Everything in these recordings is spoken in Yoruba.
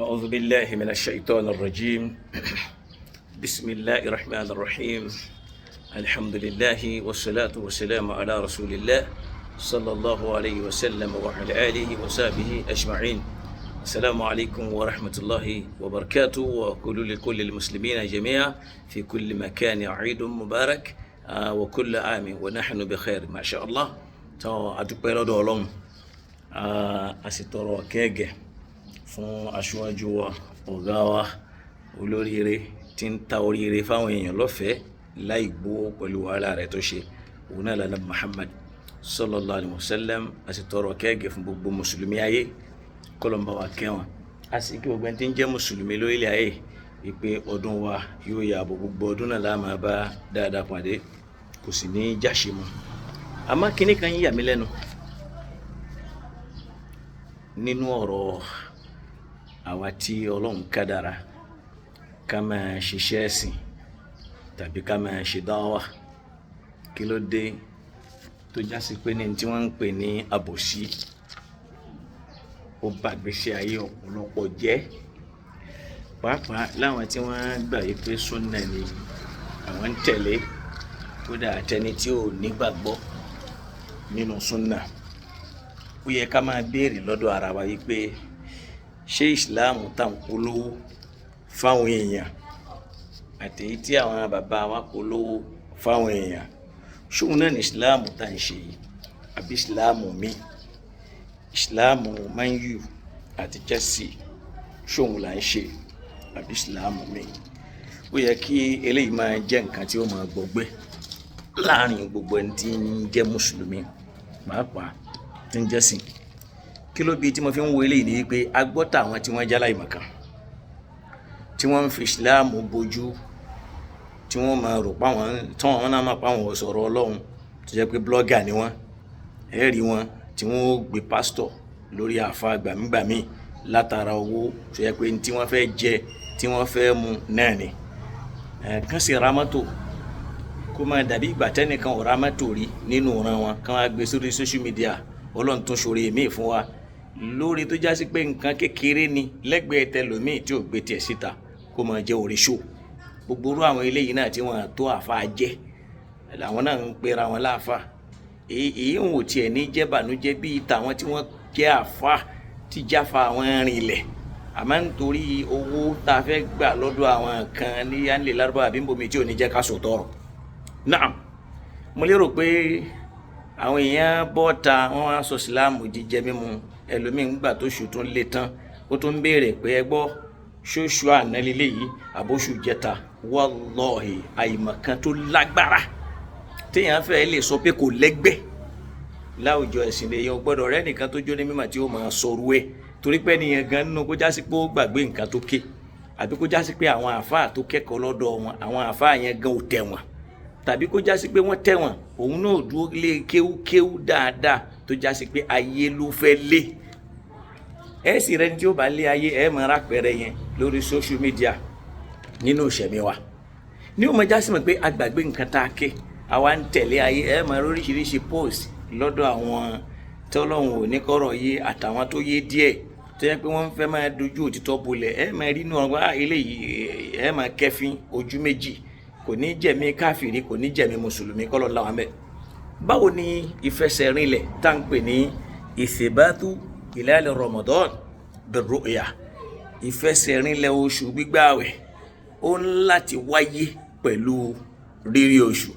أعوذ بالله من الشيطان الرجيم. بسم الله الرحمن الرحيم. الحمد لله والصلاة والسلام على رسول الله صلى الله عليه وسلم وعلى آله وصحبه أجمعين. السلام عليكم ورحمة الله وبركاته، وكل لكل المسلمين جميعا في كل مكان عيد مبارك وكل عام ونحن بخير ما شاء الله. أدوبي لدو أولون أسيطروا كيجي fún aṣíwájú wa, ọ̀gá wa, olóríire tí ń ta oríire fáwọn èèyàn lọ́fẹ̀ẹ́ láì gbowó pẹ̀lú wàhálà rẹ̀ tó ṣe, òun náà lànà Muhammad sallallahu alaihi wasallam. A sì tọrọ kẹ́gẹ́ fún gbogbo mùsùlùmí ayé, kọ́lọ́mbà wa kẹ́wọn. A sì kí gbogbo ẹni tí ń jẹ́ mùsùlùmí lórílẹ̀ ayé wípé ọdún wa yóò yàbọ̀, gbogbo ọdún náà la máa bá dáadáa pàdé, kò sì ní jáṣe mọ́. Àmọ́ kíní kan yà mí lẹ́nu nínú ọ̀rọ̀ àwa tí Ọlọ́run kádàrá ká máa ṣiṣẹ́ ẹ̀sìn tàbí ká máa ṣe dáwà. Kí ló dé tó já sí pé ní tí wọ́n ń pè ní àbòsí ó bà ìgbésí ayé ọ̀pọ̀lọpọ̀ jẹ́, pàápàá láwọn tí wọ́n gbà yí pé súnà ni àwọn ń tẹ̀lé, kódà àtẹni tí ò nígbàgbọ́ nínú súnà. Ó yẹ ká máa béèrè lọ́dọ̀ ara wa yí pé ṣé ìsìláàmù tá ń polówó fáwọn èèyàn àti èyí tí àwọn bàbá wa polówó fáwọn èèyàn, ṣóun náà ní ìsìláàmù tá ń ṣe yìí àbí ìsìláàmù mi? Ìsìláàmù Man U àti Chelsea ṣóun là ń ṣe àbí ìsìláàmù mi? Ó yẹ kí eléyìí máa jẹ́ nǹkan tí ó máa gbọgbẹ́ láàrin gbogbo ẹni tí ń jẹ́ mùsùlùmí, pàápàá tí ń jẹ́sìn. Kí ló bí tí mo fi ń wo eléyìí ni wípé a gbọ́ tàwọn tí wọ́n jálá ìmọ̀kan, tí wọ́n ń fi ìsìláàmù bojú, tí wọ́n máa rò páwọn tán wọn náà máa páwọn sọ̀rọ̀ Ọlọ́run, tó jẹ́ pé blọ́gà ni wọ́n, ẹ̀rí wọn tí wọ́n ó gbé pásítọ̀ lórí àfa gbàmígbàmí látara owó, tó jẹ́ pé tí wọ́n fẹ́ jẹ tí wọ́n fẹ́ mu náà ni. Kán sì ra mọ́tò kó máa dàbí ìgbà tẹ́nìkan ò ra mọ́tò rí nínú ìran wọn, kán wá gbé sórí social media. Ọlọ́run tún ṣoore èmí fún wa lórí tó já sí pé nǹkan kékeré ni lẹ́gbẹ̀ẹ́ tẹlòmíì tí ò gbé tiẹ̀ síta kó máa jẹ́ orí ṣó. Gbogbo orú àwọn eléyìí náà tí wọ́n tó àfa jẹ́, àwọn náà ń pera wọn láàfà. Èyí ń wò tiẹ̀ ní jẹ́ bànújẹ́ bíi tàwọn tí wọ́n jẹ́ àfa tí jáfa àwọn rìn ilẹ̀, àmọ́ nítorí owó tá a fẹ́ gbà lọ́dọ̀ àwọn kan ní yánlẹ̀ lárúbáwá àbí nbomi tí ò ní jẹ́ ká sòtọ́ ọ̀rọ̀. Náà mo lérò pé àwọn èèyàn bọ́ta wọn wá sọ síláàmù jíjẹ mímu. Ẹlòmíì ń gbà tó ṣù tún lé tán, ó tún béèrè pé ẹ gbọ́ ṣóṣù àná lílé yìí àbóṣù jẹta. Wallahi àìmọ̀kan tó lágbára téèyàn fẹ́ lè sọ pé kò lẹ́gbẹ́ láwùjọ ẹ̀sìn lèyàn gbọ́dọ̀ rẹ́ nìkan tó jó ní mímọ̀ tí ó máa sọrú ẹ̀, torí pé nìyẹn gan nínú kó jásí pé ó gbàgbé nǹkan tó ké, àbí kó jásí pé àwọn àáfàá tó kẹ́kọ̀ọ́ lọ́dọ̀ wọn, àwọn àáfàá yẹn gan ò tẹ̀ wọ́n, tàbí kó jásí pé wọ́n tẹ̀wọ̀n, òun náà dúró lé kéwú dáadáa tó jásí pé ayé ló fẹ́ lé. Ẹ sì rẹni tí ó bá lé ayé, ẹ máa rápẹrẹ yẹn lórí social media nínú ìṣẹ̀mí wa. Ní ó máa jásí mọ̀ pé agbàgbé nǹkan tá a ké, àwa ń tẹ̀lé ayé. Ẹ máa lóríṣiríṣi post lọ́dọ̀ àwọn tọ́lọ́hun ò ní kọ́rọ̀ yé àtàwọn tó yé díẹ̀, tó yẹ pé wọ́n fẹ́ máa dojú òtítọ́ bolẹ̀. Ẹ máa rí inú ọgbà eléyìí, ẹ máa kẹfín ojú méjì, kò ní jẹ̀mí káfìrí, kò ní jẹ̀mí mùsùlùmí, kọ́lọ́ láwọn bẹ́ẹ̀. Báwo ni ìfẹsẹ̀rinlẹ̀ tá ń pè ní ìsìbátú hilal Ramadan birru'ya, ìfẹsẹ̀rinlẹ̀ oṣù gbígbààwẹ̀, ó ń láti wáyé pẹ̀lú rírí oṣù.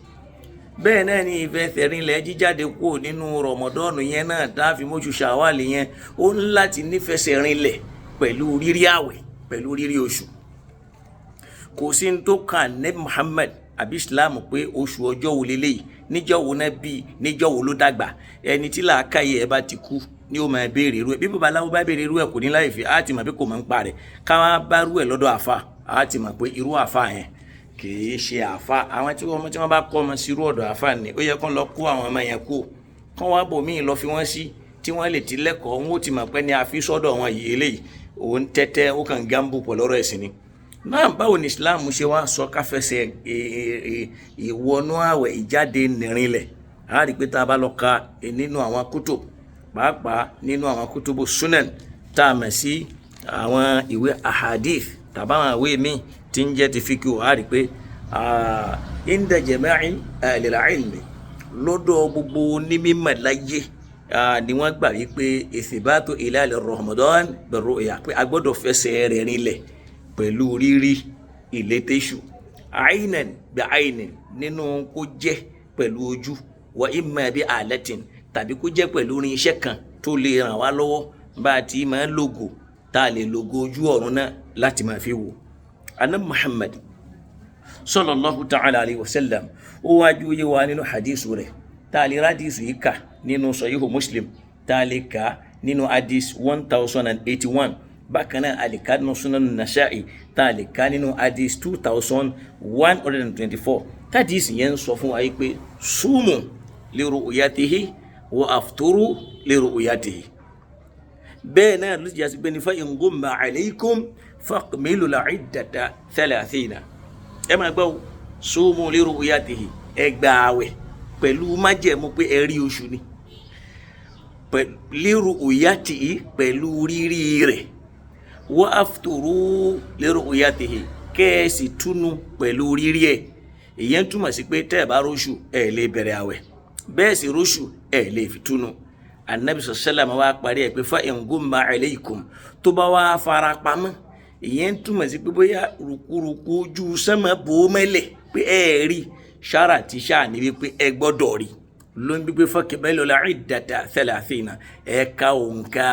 Bẹ́ẹ̀ náà ni ìfẹsẹ̀rinlẹ̀ jíjáde kúrò nínú Ramadan yẹn náà tá a fi mójú Ṣàwálì yẹn, ó ń láti nífẹsẹ̀rinlẹ̀ pẹ̀lú rírí àwẹ̀, pẹ̀lú rírí oṣù. Kò sí ní tó kàn ní Muhammad àbí Islam pé oṣù ọjọ́ wo leléyìí, níjọ́ wo náà bí, níjọ́ wo ló dàgbà. Ẹni tí làákàyè ẹ bá ti kú ni ó máa béèrè irú ẹ̀. Bí babaláwo bá béèrè irú ẹ̀ kò ní láì fi, á ti mọ̀ pé kò máa ń pa rẹ̀. Ká wá bá irú ẹ̀ lọ́dọ̀ àfa, á ti mọ̀ pé irú àfa yẹn kì í ṣe àfa. Àwọn tí wọ́n bá kọ́ ọmọ sí irú ọ̀dọ̀ àfa ni ó yẹ kán lọ kó àwọn ọmọ yẹn kú, kán wá bòmíì lọ fi wọ́n sí tí wọ́n lè ti lẹ́kọ̀ọ́. Wọn ó ti mọ̀ pé ní àfi sọ́dọ̀ wọn yìí eléyìí òun tẹ́tẹ́, ó kàn gámbù pọ̀ lọ́rọ̀ ẹ̀sìn ni. Náà báwo ni Islam ṣe wá sọ káfẹsẹ̀ ìwọnú àwẹ̀ ìjáde nìrinlẹ̀? A rí pé tá a bá lọ ka nínú àwọn kútùb, pàápàá nínú àwọn kútùbù sunan tá a mọ̀ sí àwọn ìwé ahadith tàbáwọn ìwé míì tí ń jẹ́ ti fíkì wà rí pé inda jama'i ahlil ilmi lọ́dọ̀ gbogbo onímọ̀ láyé ni wọ́n gbà wípé ìsìbátò hilal Ramadan birru'ya pé a gbọ́dọ̀ fẹsẹ̀ rẹ̀ rinlẹ̀ pẹ̀lú rírí ìlétésù aynan bí aynin nínú kó jẹ́ pẹ̀lú ojú wa imma bí alatin tàbí kó jẹ́ pẹ̀lú irinṣẹ́ kan tó lè ràn wá lọ́wọ́ bá a ti máa lògò tá a lè lògò ojú ọ̀run náà láti máa fi wò. Ànábì Muhammad sallallahu ta'ala alayhi wa sallam ó wájú yé wa nínú hadithu rẹ̀ tá a lè rádìsù yìí kà nínú Sahihu Muslim tá a lè kà nínú hadith 1081 bákan náà a lè kà nínú Sunan Nasa'i tá a lè kà nínú hadith 2124 tádìsì yẹn ń sọ fún wa yìí pé sumu li ru'yatihi wa afturu li ru'yatihi. bẹ́ẹ̀ náà ló jẹ́ pé ní fa in gumma alaykum faqmilu al-iddata 30. ẹ máa gbọ́ sumu li ru'yatihi ẹ gba àwẹ̀ pẹ̀lú májẹ̀mú pé ẹ rí oṣù ni li ru'yatihi pẹ̀lú rírí rẹ̀ wa afturu li ru'yatihi kẹ́ ẹ sì túnu pẹ̀lú rírí ẹ̀. ìyẹn túmọ̀ sí pé tẹ́ ẹ bá róṣù ẹ lè bẹ̀rẹ̀ àwẹ̀ bẹ́ẹ̀ sì róṣù ẹ lè fi túnu. Ànábì sallallahu wa parí ẹ̀ pé fa in gumma alaykum tó bá wá fara pamọ́ ìyẹn túmọ̀ sí pé bóyá rùkúrùkú ojú sánmà bò ó mẹ́lẹ̀ pé ẹ rí ṣára tí ṣáà ní wípé ẹ gbọ́dọ̀ rí ló ń bí pé fakmilu al-iddata 30 ẹ ka òǹkà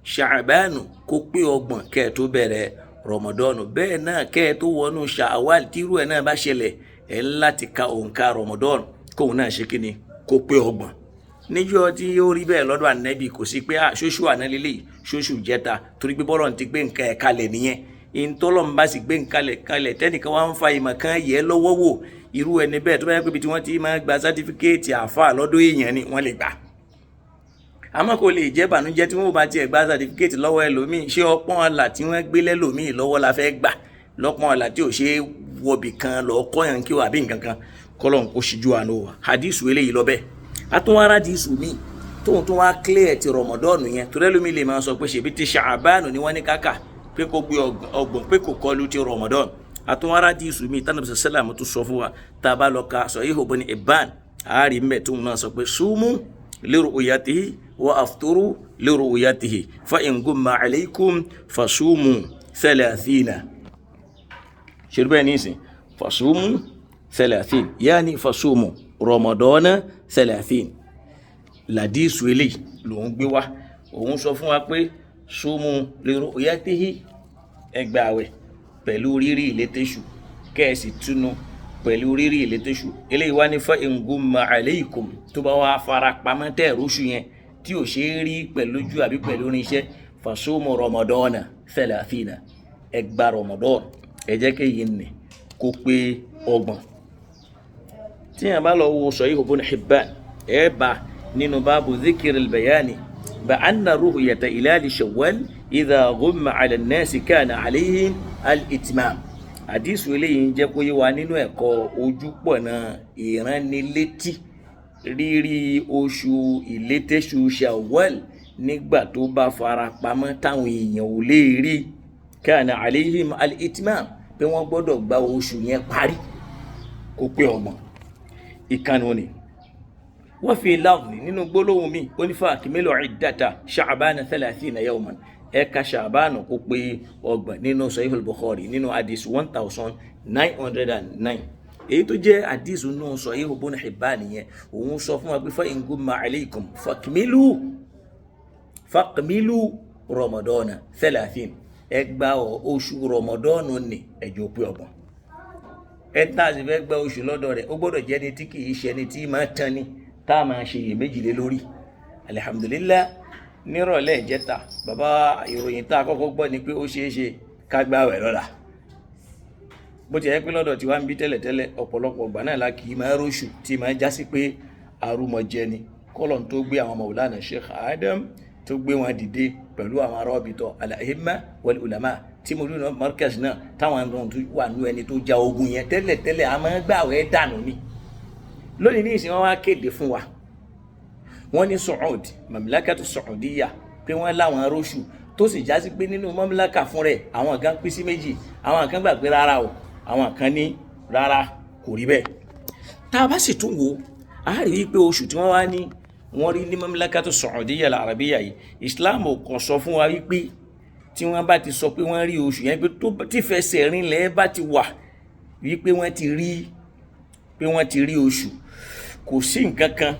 ṣàbánù kó pé 30 kẹ́ ẹ tó bẹ̀rẹ̀ rọmọdọ́nù bẹ́ẹ̀ náà kẹ́ ẹ tó wọnú ṣàwálì tírú ẹ̀ náà bá ṣẹlẹ̀ ẹ̀ láti ka òǹkà rọmọdọ́nù kóun náà ṣe kíni kó pé 30. níjọ́ tí ó rí bẹ́ẹ̀ lọ́dọ̀ Ànábì kò sí pé ṣóṣù àná lélẹ̀ ṣóṣù jẹta torí pé bọ́lọ̀ ti gbé nǹkan ẹ̀ kalẹ̀ nìyẹn ìtọ́lọ́mù bá sì gbé nǹkan kalẹ̀ tẹ́nìkan wá ń fa ìmọ̀ kan yẹ lọ́wọ́ wò irú ẹni bẹ́ẹ̀ tó bá yẹ pé ibi tí wọ́n ti máa gba sátífíkẹ́ẹ̀tì àáfà lọ́dọ̀ èèyàn ni wọ́n lè gbà. àmọ́ kò lè jẹ́ bànújẹ́ tí wọ́n bá tiẹ̀ gba sátífíkẹ́ẹ̀tì lọ́wọ́ ẹlòmíì ṣé ọpọ́n ọ̀là tí wọ́n gbé lẹ́lòmíì lọ́wọ́ la fẹ́ gbà lọ́pọ́n ọ̀là tí ò ṣe é wọbì kan lọ kọ́yàn kí wà bí nǹkan kan kọ́lọ́n kó ṣíjú àná wa hadith eléyìí lọ bẹ́ẹ̀ àtúnwárá hadith mi tóun tún wá clear ti rọmọdọ́ọ̀nù yẹn torí ẹlòmíì lè máa sọ pé ṣèbí ti ṣàbánù ni wọ́n ní káka pé kò gbé ọgbọ̀n pé kò kọlu ti rọmọdọ́ọ̀nù àtúnwárá hadith mi tánàbí sàlám tó sọ fún wa tá a bá lọ ka Sahihu Ibn Hibban àárí mbẹ tóun náà sọ pé sumu li ru'yatihi wa afturu li ru'yatihi fa in gumma alaykum fasumu 30. ṣerúbẹ́ nísìn fasumu 30 yaani fasumu Ramadana 30. làdísù eléyìí lòun gbé wá òun sọ fún wa pé sumu li ru'yatihi ẹgbààwẹ̀ pẹ̀lú rírí ìlétésù kẹ́ẹ̀sì túnú pẹ̀lú rírí ìlétésù eléyìí wá ní fa in gumma alaykum tó bá wá fara pamọ́ tẹ́ róṣù yẹn tí ò ṣe é rí pẹ̀lú ojú àbí pẹ̀lú irinṣẹ́ fasumu Ramadana 30 ẹgbà Ramadan ẹ jẹ́ kéyìn nì kó pé 30. tí yẹn bá lọ wo Sahihu Ibn Hibban ẹ bá nínú báàbù dhikr bayani بأن رؤية هلال شوال إذا غم على الناس كان عليهم الإتمام. àdìsù eléyìí ń jẹ́ kó yé wa nínú ẹ̀kọ́ ojúpọ̀nà ìránnilétí rírí oṣù ìlétésù Shawwal nígbà tó bá fara pamọ́ táwọn èèyàn ò lè rí كان عليهم الإتمام pé wọ́n gbọ́dọ̀ gba oṣù yẹn parí kó pé 30. ìkànnì ni wọ́n fi láàbù nínú gbólóhùn mi ó ní fa'akmilu iddata Sha'bana 30 yawman ẹ̀ka Sha'bana kó pé 30 nínú Sahih al-Bukhari nínú hadith 1909. èyí tó jẹ́ hadith nínú Sahih Ibn Hibban yẹn òun sọ fún wa pé fa in gumma alaykum faqmilu Ramadana 30 ẹgbà oṣù Ramadana ní ẹjọ́ pé 30. ẹ̀ta sì fẹ́ gba oṣù lọ́dọ̀ rẹ̀ ó gbọ́dọ̀ jẹ́ ni tí kì í ṣe ni tí máa tán ni tá a máa ṣe iyèméjì lé lórí. alihamudulilá nírọ̀lẹ́ ìjẹta bàbá ìròyìn tá a kọ́kọ́ gbọ́ ni pé ó ṣeé ṣe ká gbààwẹ̀ lọ́la. bó ti yẹ pé lọ́dọ̀ tí wàá ń bí tẹ́lẹ̀tẹ́lẹ̀ ọ̀pọ̀lọpọ̀ ọgbà náà la kì í máa róṣù tí máa já sí pé arúmọjẹ ni kọ́lọ̀ tó gbé àwọn Maulana Sheikh Adam tó gbé wọn dìde pẹ̀lú àwọn arọ́bìtọ̀ al-a'imma wal-ulama tí mo lónà markaz náà táwọn ẹ̀rọ tó wà ní ẹni tó ja ogun yẹn tẹ́lẹ̀tẹ́lẹ̀ a máa gbààwẹ̀ dànù ni. lónìí ní ìsìn wọn wá kéde fún wa wọ́n ní Saudi mamlakatu Saudiya pé wọ́n láwọn róṣù tó sì já sí pé nínú mamlaka fún rẹ̀ àwọn kan pín sí méjì, àwọn kan gbà pé rárá o, àwọn kan ní rárá kò rí bẹ́ẹ̀. tá a bá sì tún wò á rí i pé oṣù tí wọ́n wá ní wọ́n rí ní mamlakatu Saudiya al-Arabiya yìí, Islam ò kàn sọ fún wa wípé tí wọ́n bá ti sọ pé wọ́n rí oṣù yẹn pé tí fẹsẹ̀ rinlẹ̀ bá ti wà wípé wọ́n ti rí oṣù, kò sí nǹkan kan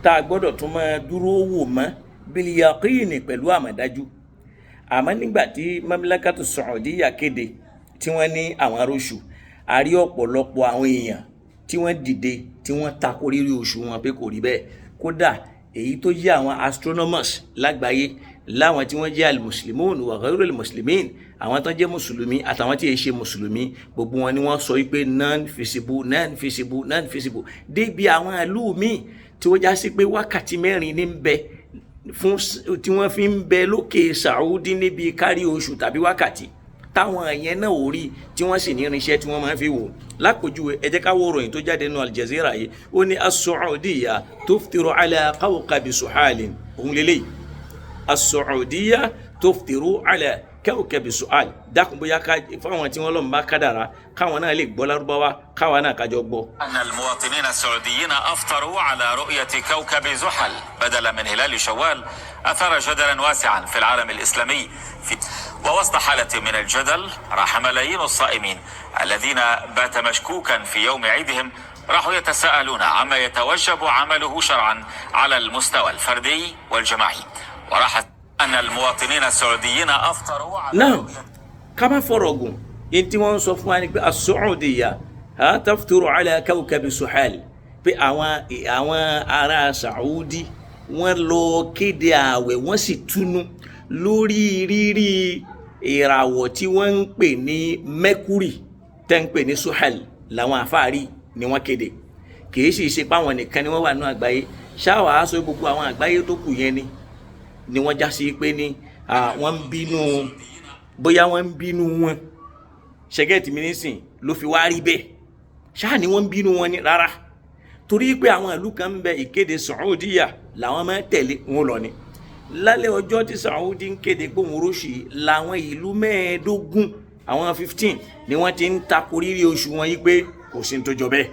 tá a gbọ́dọ̀ tún máa dúró wò mọ́ bil yaqini pẹ̀lú àmọ̀dájú. àmọ́ nígbà tí mamlakatu Saudiya kéde tí wọ́n ní àwọn aróṣù, a rí ọ̀pọ̀lọpọ̀ àwọn èèyàn tí wọ́n dìde tí wọ́n tako rírí oṣù wọn pé kò rí bẹ́ẹ̀. kódà èyí tó jẹ́ àwọn astronomers lágbàáyé, láwọn tí wọ́n jẹ́ al-muslimun wa ghayru al-muslimin, àwọn tó jẹ́ mùsùlùmí àtàwọn tí èyí ṣe mùsùlùmí, gbogbo wọn ni wọ́n sọ wípé non-feasible débi àwọn ìlú míì tí wọ́n já sí pé wákàtí 4 ní ń bẹ fún tí wọ́n fi ń bẹ lókè Saudi níbi kárí oṣù tàbí wákàtí táwọn èèyàn náà ò rí, tí wọ́n sì ní irinṣẹ́ tí wọ́n máa fi wò. lápòjúwe ẹ jẹ́ ká wo ròyìn tó jáde nínú Al Jazeera yìí, ó ní as-Saudiya tuftiru ala kawkabi suhalin, òun lélẹ́yìí as-Saudiya tuftiru ala kawkabi suhal. dákun bóyá fáwọn tí wọ́n lọ́n bá kádàrá káwọn náà lè gbọ́ lárúbáwá káwọn náà kájọ gbọ́. أن المواطنين السعوديين أفطروا على رؤية كوكب زحل بدلا من هلال شوال أثار جدلا واسعا في العالم الإسلامي. ووسط حالة من الجدل راح ملايين الصائمين الذين بات مشكوكا في يوم عيدهم راحوا يتساءلون عما يتوجب عمله شرعا على المستوى الفردي والجماعي. وراح أن المواطنين السعوديين أفطروا على نعم كما فرقوا انت وان صفوان السعودية تفطر على كوكب سحال pé àwọn ará Saudi wọ́n lọ kéde ààwẹ̀ wọ́n sì túnú lórí rírí ìràwọ̀ tí wọ́n ń pè ní Mercury tẹ́ ń pè ní Suhal làwọn àfáàrí ni wọ́n kéde. kìí sì ṣe páwọn nìkan ni wọ́n wà ní àgbáyé, ṣáwà á sọ gbogbo àwọn àgbáyé tó kù yẹn ni wọ́n já sí pé ní wọ́n ń bínú, bóyá wọ́n ń bínú wọn ṣẹ́gẹ́tì mi nísìn ló fi wá rí bẹ́ẹ̀, ṣáà ni wọ́n ń bínú wọn ní rárá, torí pé àwọn ìlú kan ń bẹ ìkéde Saudiya làwọn máa tẹ̀lé wọn lọ ni. lálẹ́ ọjọ́ tí Saudi ń kéde gbóhùn oróṣì làwọn ìlú 15 àwọn 15 ni wọ́n ti ń tako rírí oṣù wọn yí pé kò sí tó jọ bẹ́ẹ̀,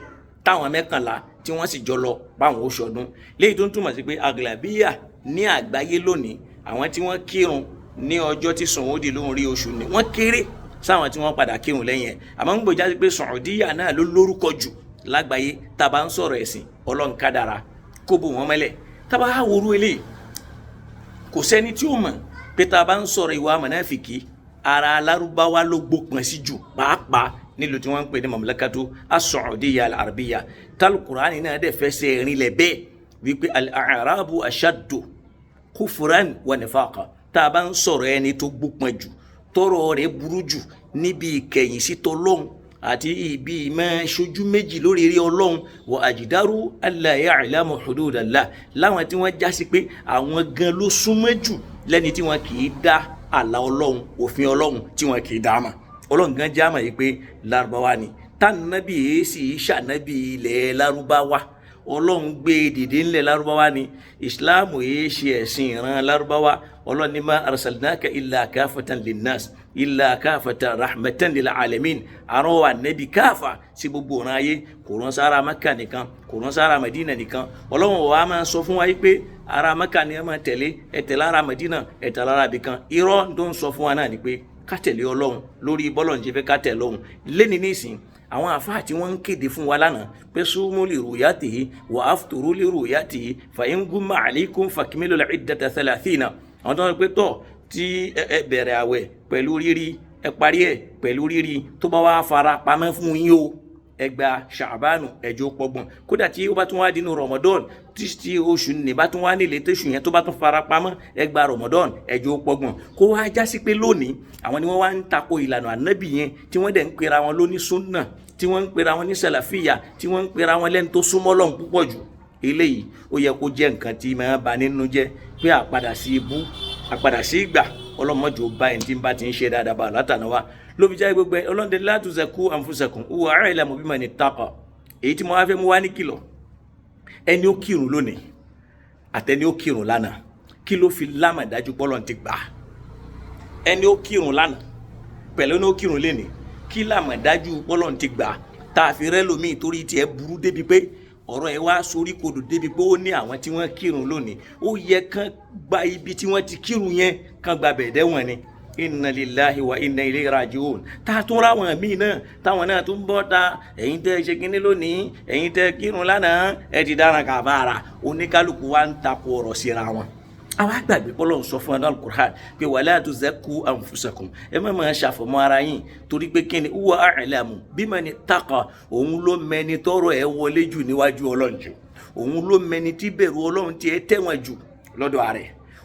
táwọn 11 tí wọ́n sì jọ lọ báwọn oṣù ọdún. léyìí tó ń túmọ̀ sí pé aglabiya ní àgbáyé lónìí àwọn tí wọ́n kírun ní ọjọ́ tí Saudi ló ń rí oṣù ni wọ́n kéré sáwọn tí wọ́n padà kírun lẹ́yìn ẹ̀. àmọ́ ń gbòjá sí pé Saudiya náà ló lórúkọ jù lágbàáyé tá a bá ń sọ̀rọ̀ ẹ̀sìn Ọlọ́run kádàrá kó bò wọ́n mẹ́lẹ̀. tá a bá wòrú eléyìí kò sẹ́ni tí ó mọ̀ pé tá a bá ń sọ̀rọ̀ ìwà mọ̀náfìkì ara Lárúbáwá ló gbópọn sí jù pàápàá nílùú tí wọ́n ń pè ní mamlakatu as-Saudiya al-Arabiya. tálùkùránì náà dẹ̀ fẹsẹ̀ rinlẹ̀ bẹ́ẹ̀ wípé al-a'rabu ashaddu kufran wa nifaqa. tá a bá ń sọ̀rọ̀ ẹni tó gbópọn jù tọrọ rẹ̀ burú jù níbi ìkẹyìn sí tọlọ́hun àti ibi ìmọ̀ ṣojú méjì lórí eré Ọlọ́run, wa ajdaru alla ya'lamu hududallah, láwọn tí wọ́n já sí pé àwọn gan ló súnmọ́ jù lẹ́ni tí wọ́n kì í dá àlà Ọlọ́run, òfin Ọlọ́run tí wọ́n kì í dá mà. Ọlọ́run gan já mà yìí pé Lárúbáwá ni tánàbí èsì ṣànábì ilẹ̀ Lárúbáwá, Ọlọ́run gbé dìde ńlẹ̀ Lárúbáwá ni. Ìsìláàmù yìí ṣe ẹ̀sìn ìran Lárúbáwá. Ọlọ́run ní ma arsalnaka illa kafatan linnas illa kafatan rahmatan lil alamin. àrùn wa nẹ́bí káfà sí gbogbo ọ̀ràn ayé, kò rán sára Mẹ́kà nìkan, kò rán sára Mẹ́dínà nìkan. Ọlọ́run wa máa sọ fún wa yìí pé ara Mẹ́kà ni ẹ máa tẹ̀lé, ẹ tẹ̀lé ara Mẹ́dínà, ẹ tẹ̀lé ara ibìkan. irọ́ tó ń sọ fún wa náà ni pé ká tẹ̀lé Ọlọ́run lórí bọ́lọ̀ ń ṣe fẹ́ ká tẹ̀lé Ọlọ́run. lẹ́ni nísìn àwọn àfáà tí wọ́n ń kéde fún wa lánàá pé sumu li ru'yatihi wa afturu li ru'yatihi fa in gumma alaykum fakmilu al-iddata 30. àwọn tó ń pẹ́ tọ̀ tí ẹ bẹ̀rẹ̀ àwẹ̀ pẹ̀lú rírí, ẹ parí ẹ̀ pẹ̀lú rírí, tó bá wá fara pamọ́ fún yín o ẹ gba Ṣàbánù ẹjọ́ pọ̀gbọ̀n. kódà tí ó bá tún wá dínú Ramadan tí oṣù ní bá tún wá nílé tẹ̀sù yẹn tó bá tún fara pamọ́ ẹ gba Ramadan ẹjọ́ pọ̀gbọ̀n. kó wá já sí pé lónìí àwọn ni wọ́n wá ń tako ìlànà ànábì yẹn tí wọ́n dẹ̀ ń pera wọn lóní súnnà, tí wọ́n ń pera wọn ní sàlàfíà, tí wọ́n ń pera wọn lẹ́nu tó súnmọ́ Ọlọ́run púpọ̀ jù. eléyìí ó yẹ kó jẹ́ nǹkan tí máa bà nínú jẹ́ pé àpadà sí ibú, àpadà sí ìgbà ọlọ́mọdé ó bá ẹni tí ń bá ti ń ṣe dáadáa bá látàná wa ló fi jẹ́ gbogbo ọlọ́dẹ la tuzakku anfusakum huwa a'lamu biman ittaqa. èyí tí mo wá fẹ́ mú wá ní kìlọ̀, ẹni ó kírun lónìí àtẹni ó kírun lánàá, kí ló fi lámàdájú pọ́lọ́n ti gbà? ẹni ó kírun lánàá pẹ̀lú ẹni ó kírun lénìí kí làmọ̀ dájú Ọlọ́run ti gbà tá a fi rẹ́ lómi torí tiẹ̀ burú débi pé ọ̀rọ̀ ẹ̀ wá sórí kodò débi pé ó ní àwọn tí wọ́n kírun lónìí ó yẹ kán gba ibi tí wọ́n ti kírun yẹn kán gba bẹ̀ẹ́dẹ́ wọn ni inna lillahi wa inna ilayhi raji'un tá a tún ráwọn míì náà táwọn náà tún bọ́ ta ẹ̀yin tẹ́ ṣe kínní lónìí ẹ̀yin tẹ́ kírun lánàá ẹ ti dára kàbára oníkálukú wa ń takò ọ̀rọ̀ síra wọn. àwa gbàgbé Ọlọ́run sọ fún adal Qur'an pé wala tuzakku anfusakum ẹ má máa ṣàfọ̀mọ́ ara yín torí pé kíni huwa a'lamu bimani taqa òun ló mẹni tọrọ ẹ wọlé jù níwájú Ọlọ́run jù òun ló mẹni tí bẹ̀rù Ọlọ́run tiẹ̀ tẹ̀wọ̀n jù lọ́dọ̀ ààrẹ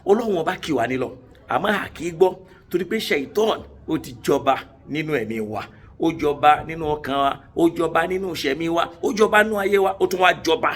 Ọlọ́run ọba kì wá nílọ àmọ́ àkì gbọ́ torí pé ṣàìtọ́n ó ti jọba nínú ẹ̀mí wa ó jọba nínú ọkàn wa ó jọba nínú ìṣẹ̀mí wa ó jọba nínú ayé wa ó tún wá jọba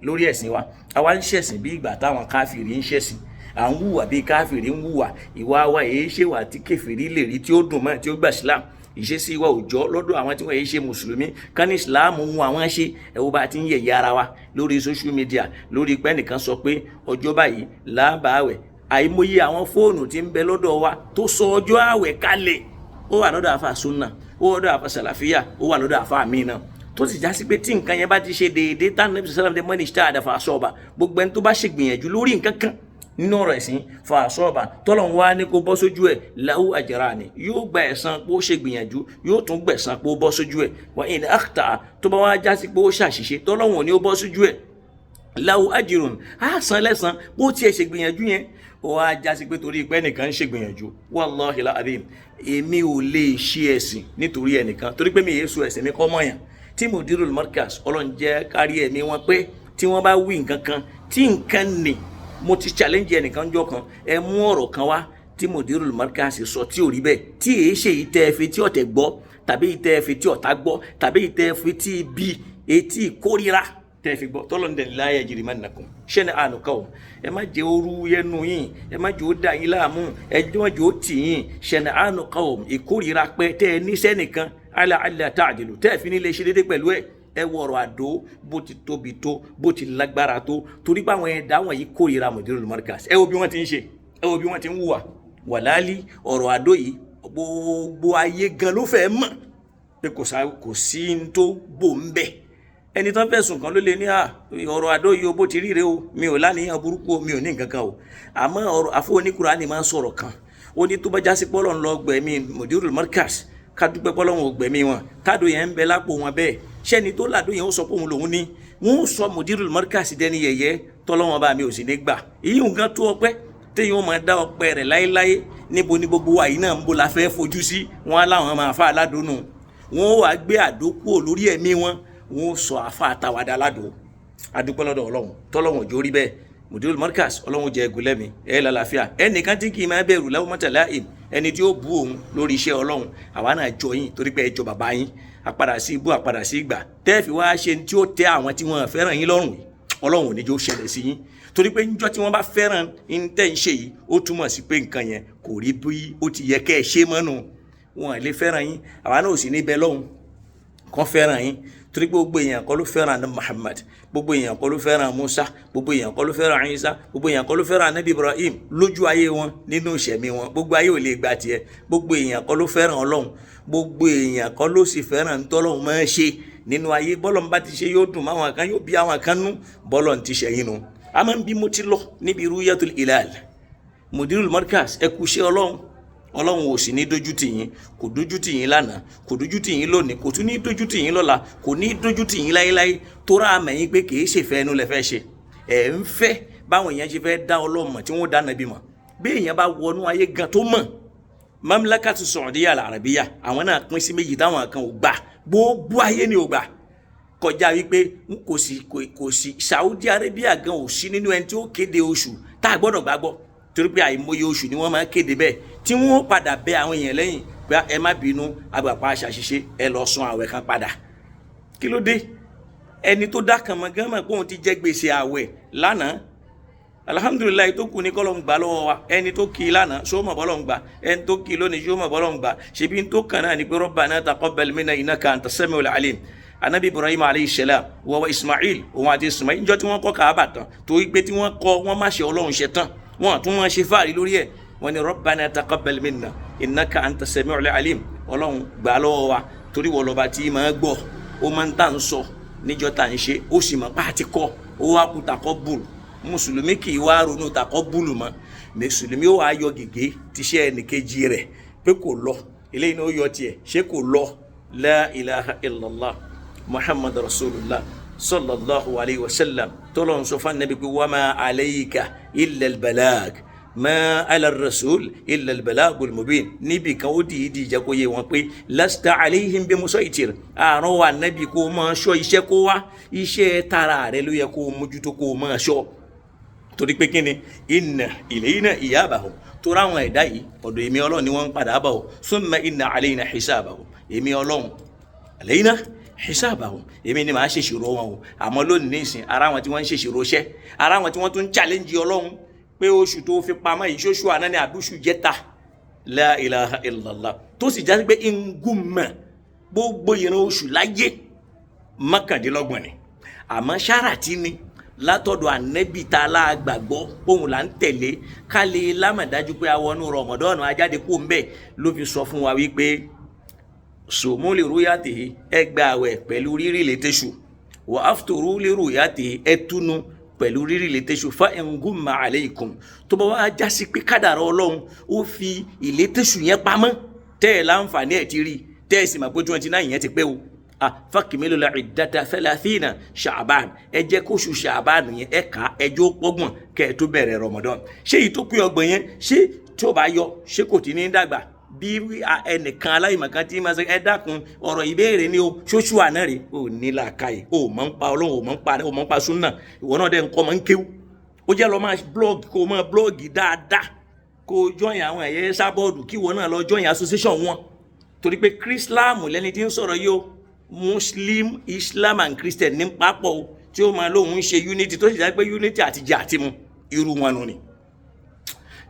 lórí ẹ̀sìn wa àwa ń ṣẹ̀sìn bí ìgbà táwọn káfìrí ń ṣẹ̀sìn à ń hùwà bí káfìrí ń hùwà ìwà wa èyí ṣèwà tí kèfèrí lè rí tí ó dùn mọ́ tí ó gbà sílám ìṣesí wa òòjọ́ lọ́dọ̀ àwọn tí wọ́n yìí ṣe mùsùlùmí kan ní ìsìláàmù ń àwọn ṣe ẹ̀wọ́ bá ti ń yẹ̀yẹ́ ara wa lórí social media lórí pé ẹnìkan sọ pé ọjọ́ báyìí lábàáwẹ̀ àìmọye àwọn fóònù tí ń bẹ lọ́dọ̀ wa tó sọ ọjọ́ àwẹ̀ kalẹ̀ ó wà lọ́dọ̀ àfa sunna ó wà lọ́dọ̀ àfa sàlàfíà ó wà lọ́dọ̀ àfa àmínà tó sì já sí pé tí nǹkan yẹn bá ti ṣe déédéé tá nàbí sàlàfíà mọ́ ní ìṣẹ́ àdàfà àṣọba gbogbo ẹni tó bá ṣe gbìyànjú lórí nǹkan kan nínú ọ̀rọ̀ ẹ̀sìn fa àṣọba tọ́lọ̀ ń wá ní kó bọ́ sójú ẹ̀ lahu ajrani yóò gba ẹ̀san pé ó ṣe gbìyànjú yóò tún gbẹ̀san pé ó bọ́ sójú ẹ̀ wa in akhta tó bá wá já sí pé ó ṣàṣìṣe tọ́lọ̀ wọn ni ó bọ́ sójú ẹ̀ lahu ajrun á san lẹ́san bó tiẹ̀ ṣe gbìyànjú yẹn ó wá já sí pé torí pé ẹnìkan ń ṣe gbìyànjú wallahi alazim èmi ò lè ṣe ẹ̀sìn nítorí ẹnìkan torí pé mi yéé so ẹ̀sìn mi kọ́ mọ̀yàn tí mudirul markaz Ọlọ́run jẹ́ kárí ẹ̀mí wọn pé tí wọ́n bá wí nǹkan kan tí nǹkan nì mo ti challenge ẹnìkan jọ kan ẹ mú ọ̀rọ̀ kan wá tí mudirul markaz sọ tí ò rí bẹ́ẹ̀ tí èé ṣe yìí tẹ́ ẹ fi tí ọ̀tẹ̀ gbọ́ tàbí yìí tẹ́ ẹ fi tí ọ̀tá gbọ́ tàbí yìí tẹ́ ẹ fi tí ibi etí ìkórira tẹ́ ẹ fi gbọ́ tọ́lọ́n dẹ̀ la yajrimannakum shana'anu qawm ẹ má jẹ́ oru yẹnu yín ẹ má jẹ́ ó dà yín láàmú ẹ má jẹ́ ó tì yín shana'anu qawm ìkórira pẹ́ tẹ́ ẹ níṣẹ́ nìkan ala alla ta'dilu tẹ́ ẹ fi ní lè ṣe déédéé pẹ̀lú ẹ wọ̀rọ̀ àdó bó ti tóbi tó bó ti lágbára tó torí pé àwọn ẹ̀dá wọ̀nyí kórìíra mudirul markaz ẹ wo bí wọ́n ti ń ṣe ẹ wo bí wọ́n ti ń hùwà wàlálí ọ̀rọ̀ àdó yìí gbogbo ayé gan ló fẹ́ mọ̀ pé kò sí ní tó bò ń bẹ̀ ẹni tó fẹ̀sùn kan ló lè ní ọ̀rọ̀ àdó yìí bó ti ríre o mi ò láníyàn burúkú o mi ò ní nǹkan kan o àmọ́ ọ̀rọ̀ àfọwọ́ní Kùránì máa ń sọ̀rọ̀ kan ó ní tó bá jásí pọ́lọ́ ń lọ gbẹ̀mí mudirul markaz ká dúpẹ́ pọ́lọ́hún ògbẹ̀mí wọn tádò yẹn ń bẹ lápò wọn bẹ́ẹ̀ ṣẹ́ni tó làdó yẹn ó sọ pé òun lòun ní wọn ó sọ mudirul markaz dẹni yẹ̀yẹ́ tọ́lọ́wọ́n bá mi ò sì ní gbà èyí nǹkan tó ọpẹ́ téyìn ó máa dá ọpẹ́ rẹ̀ láéláé níbo ni gbogbo wa yìí náà ń bó la fẹ́ fojú sí wọn aláwọn máa fa aládùnú wọn ó wá gbé àdó kúrò lórí ẹ̀mí wọn wọn ó sọ àfa àtàwádà aládùn adúpẹ́ lọ́dọ̀ Ọlọ́run tọ́lọ́wọ́n òjò rí bẹ́ẹ̀ mudirul markaz Ọlọ́run jẹ́ ẹgúnlẹ́mi ẹ̀ lálàáfíà ẹnìkan tí kì í máa bẹ̀rù lawmata la'im ẹni tí ó bú òun lórí iṣẹ́ Ọlọ́run àwa náà jọ yín torí pé ẹ jọ bàbá yín àpadà sí ibú àpadà sí ìgbà tẹ́ẹ̀fì wá ṣe tí ó tẹ́ àwọn tí wọ́n fẹ́ràn yín lọ́rùn yìí Ọlọ́run ò ní jẹ́ ó ṣẹlẹ̀ sí yín torí pé níjọ́ tí wọ́n bá fẹ́ràn tẹ́ ń ṣe yìí ó túmọ̀ sí pé nǹkan yẹn kò rí bí ó ti yẹ kẹ́ ẹ ṣe mọ́nu wọn lè fẹ́ràn yín àwa náà ò sì ní bẹ lọ́hùn kàn fẹ́ràn yín torí pé gbogbo èèyàn kọ́ ló fẹ́ràn ní Muhammad gbogbo èèyàn kọ́ ló fẹ́ràn Musa gbogbo èèyàn kọ́ ló fẹ́ràn Isa gbogbo èèyàn kọ́ ló fẹ́ràn Nabi Ibrahim lójú ayé wọn nínú ìṣẹ̀mí wọn gbogbo ayé ò lè gba tiẹ̀ gbogbo èèyàn kọ́ ló fẹ́ràn Ọlọ́run gbogbo èèyàn kọ́ ló sì fẹ́ràn ntọ́lọ́run máa ń ṣe nínú ayé bọ́lọ̀ ń bá ti ṣe yóò dùn máwọn kan yóò bí àwọn kan nú bọ́lọ̀ ń ti ṣẹ̀yìn nu a máa ń bí mo ti lọ níbi Ruyatul Hilal mudirul markaz ẹ kú iṣẹ́ Ọlọ́run ò sì ní dójú tì yín kò dójú tì yín lánàá kò dójú tì yín lónìí kò tún ní dójú tì yín lọ́la kò ní dójú tì yín láéláé tóra àmẹ̀yìn pé kì í ṣe fẹ́ ẹnu lẹ fẹ́ ṣe ẹ̀ ń fẹ́ báwọn èèyàn ṣe fẹ́ dá Ọlọ́run mọ̀ tí wọ́n dá nàbí mọ̀ bí èèyàn bá wọnú ayé gan tó mọ̀ Mamlakatu Saudiya al-Arabiya àwọn náà pín sí méjì táwọn kan ò gbà gbogbo ayé ni ò gbà kọjá wípé kò sí Saudi Arabia gan ò sí nínú ẹni tí ó kéde oṣù tá a gbọ́dọ̀ gbàgbọ́ torí pé àìmọye oṣù ni wọ́n máa kéde bẹ́ẹ̀ tí wọ́n padà bẹ àwọn èèyàn lẹ́yìn pé ẹ má bínú agbàpá aṣàṣìṣe ẹ lọ san àwẹ̀ kan padà kí ló dé ẹni tó dá kan mọ́ gán mọ̀ pé òun ti jẹ́ gbèsè àwẹ̀ lánàá alhamdulilayi tó kù ní kọ́lọ́ ń gbà lọ́wọ́ wa ẹni tó kì í lánàá ṣó mọ̀ bọ́lọ́ ń gbà ẹni tó kì í lónìí ṣó mọ̀ bọ́lọ́ ń gbà ṣebí tó kàn náà ni pé Rabbana taqabbal minna innaka anta samiul alim anabi Ibrahim alayhi salam wa Ismail òun àti Ismail níjọ́ tí wọ́n kọ́ Káàbà tán torí pé tí wọ́n kọ́ wọ́n má ṣe Ọlọ́run ṣe tán wọ́n tún wọ́n ṣe fáàrí lórí ẹ̀ wọ́n ní Rabbana taqabbal minna innaka anta sami'ul alim ọlọ́run gbà lọ́wọ́ wa torí wọ́n lọ́ba tí máa gbọ́ ó máa ń tà ń sọ níjọ́ tà ń ṣe ó sì máa pàtí kọ́ ó wá kú takọ́ bùlù mùsùlùmí kì í wá ronú takọ́ bùlù mọ́ mùsùlùmí ó wá yọ gègé tíṣẹ́ ẹnìkejì rẹ̀ pé kò lọ eléyìí náà ó yọ tiẹ̀ ṣé kò lọ la ilaha illallah muhammad rasulullah sallallahu alayhi wa sallam tọ́lọ̀ ń sọ fún anabi pé wa ma alayka illa albalag ma ala rasul illa albalagul mubin níbi kan ó dìídì ìjà kó yé wọn pé lasta alayhim bi musaitir àrùn wa anabi kó máa ṣọ́ iṣẹ́ kó wá iṣẹ́ tara rẹ̀ ló yẹ kó mójútó kó máa ṣọ́ torí pé kíni inna ilayna iyabahum tó ráwọn ẹ̀dá yìí ọ̀dọ̀ èmi ọlọ́run ni wọ́n ń padà bá o summa inna alayna hisabahum èmi ọlọ́run alayna hisabahum èmi ni màá ṣèṣirò wọn o àmọ́ lónìí nísìn ara wọn tí wọ́n ń ṣèṣirò iṣẹ́ ara wọn tí wọ́n tún ń challenge ọlọ́run pé oṣù tó fi pamọ́ yìí ṣoṣù àná ni àbúṣù jẹ́ta la ilaha illallah tó sì já sí pé ngúnmọ̀ gbogbo ìran oṣù láyé mọ́kàndínlọ́gbọ̀n ni àmọ́ ṣáàràtì ni látọ̀dọ̀ ànẹ́bì tá a lágbàgbọ́ òun là ń tẹ̀lé ká lè lámàdájú pé awọnú Ramadan ajáde kó ń bẹ̀ ló fi sọ fún wa wípé sòmú lè rúyàtì ẹgbẹ́ àwẹ̀ pẹ̀lú rírì létẹ́sù wà áfùtòrú lè rúyàtì ẹtúnu pẹ̀lú rírì létẹ́sù fa ngumma alaykum tó bá wá jásí pé kádàrá ọlọ́run ó fi ìlétẹ́sù yẹn pamọ́ tẹ́ ẹ̀ láǹfààní ẹ̀ ti rí tẹ́ ẹ̀ sì máa pé 29 yẹn ti pé o fakimilu la iddata 30 Sha'ban ẹ jẹ́ kóṣù Sha'ban yẹn ẹ kà ẹjọ́ pọ́gbọ̀n kẹ́ ẹ tó bẹ̀rẹ̀ Ramadan ṣé èyí tó pé ọgbọ̀n yẹn ṣé tí ó bá yọ ṣé kò tí ní dàgbà bí ẹnìkan aláìmọ̀kan tí máa ṣe ẹ dákun ọ̀rọ̀ ìbéèrè ni o ṣóṣù àná rè o ní làákàyè o mọ̀ ń pa ọlọ́run o mọ̀ ń pa súnà ìwọ náà dẹ̀ ń kọ́ mọ̀ ń kéwú ó jẹ́ lọ́ máa blog kó o máa blọ́ọ̀gì dáadáa kó o join àwọn ẹ̀yẹ sábọ́ọ̀dù kí ìwọ náà lọ join association wọn torí pé kírísílámù lẹni tí ń sọ̀rọ̀ yìí o Muslim, Islam and Christian ní papọ̀ tí ó máa lóun ń ṣe unity tó sì jẹ́ pé unity àti jẹ́ àti mu irú wọn nù ni.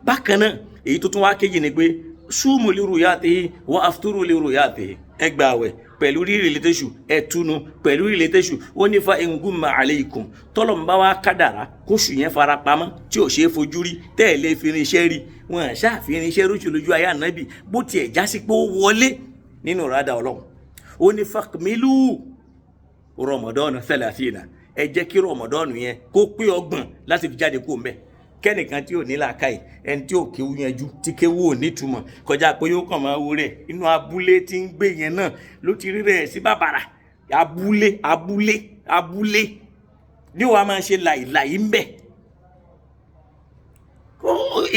bákan náà èyí tó tún wá kéjì ni pé súnmù li ru'yatihi wa afturu li ru'yatihi ẹ gba àwẹ̀ pẹ̀lú rírì létẹ́sù ẹ túnu pẹ̀lú rírì létẹ́sù ó ní fa ngumma alaykum tọ́lọ̀ ń bá wa kádàrá kóṣù yẹn fara pamọ́ tí ò ṣe é fojú rí tẹ́ẹ̀lé fìrìṣẹ́ rí wọn ṣàfihàn iṣẹ́ rúṣù lójú ayé ànábì bó tiẹ̀ jásí pé ó wọlé nínú rádà ọlọ́run ó ní fakmilu Ramadan 30 ẹ jẹ́ kí Ramadan yẹn kó pé 30 láti fi jáde kó mbẹ kẹ́nìkan tí ò ní làákàyè ẹni tí ò kéwú yanjú tí kéwú ò ní túmọ̀ kọjá pé yóò kàn máa wo rẹ̀ inú abúlé tí ń gbé yẹn náà ló ti rí rẹ̀ sí bàbàrà abúlé ní wàá máa ṣe làìlàyé ń bẹ̀.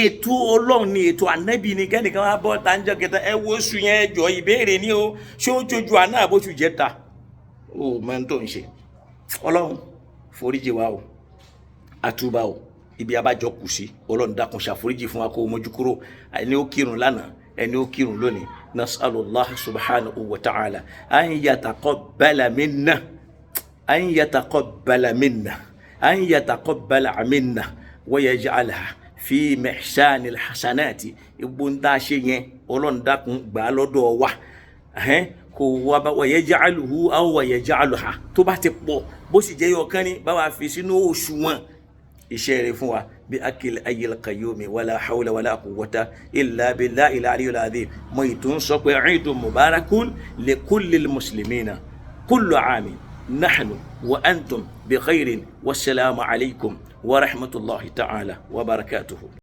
ètò ọlọ́run ni ètò ànábì ni kẹ́nìkan wá bọ́ ta ń jẹ́ kẹta ẹ wo oṣù yẹn jọ ìbéèrè ní o ṣé ó jojú àná àbóṣù jẹta ó máa ń tó ń ṣe ọlọ́run foríjì wa o àtúbà o ibi abájọ kù sí ọlọ́run dákun ṣàforíjì fún wa kó o mójú kúrò ẹni ó kírun lánàá ẹni ó kírun lónìí nasalullah subhanahu wa ta'ala an yataqabbala minna wa yaj'alha fi mihsanil hasanati ibunta ṣe yẹn ọlọ́run dákun gbà lọ́dọ̀ wa kò wá bá wa yaj'aluhu aw wa yaj'aluha tó bá ti pọ̀ bó sì jẹ́ yọkan ní bá wa fi sínú òṣùwọ̀n iṣẹ́ rẹ̀ fún wa bí akil ayyil qayyumi wala hawla wala quwwata illa billahi al-aliyyil azim mo ìtún sọ pé eidun mubarakun li kullil muslimina kullu amin nahnu wa antum bi khairin wassalamu alaykum wa rahmatullahi ta'ala wa barakatuhu.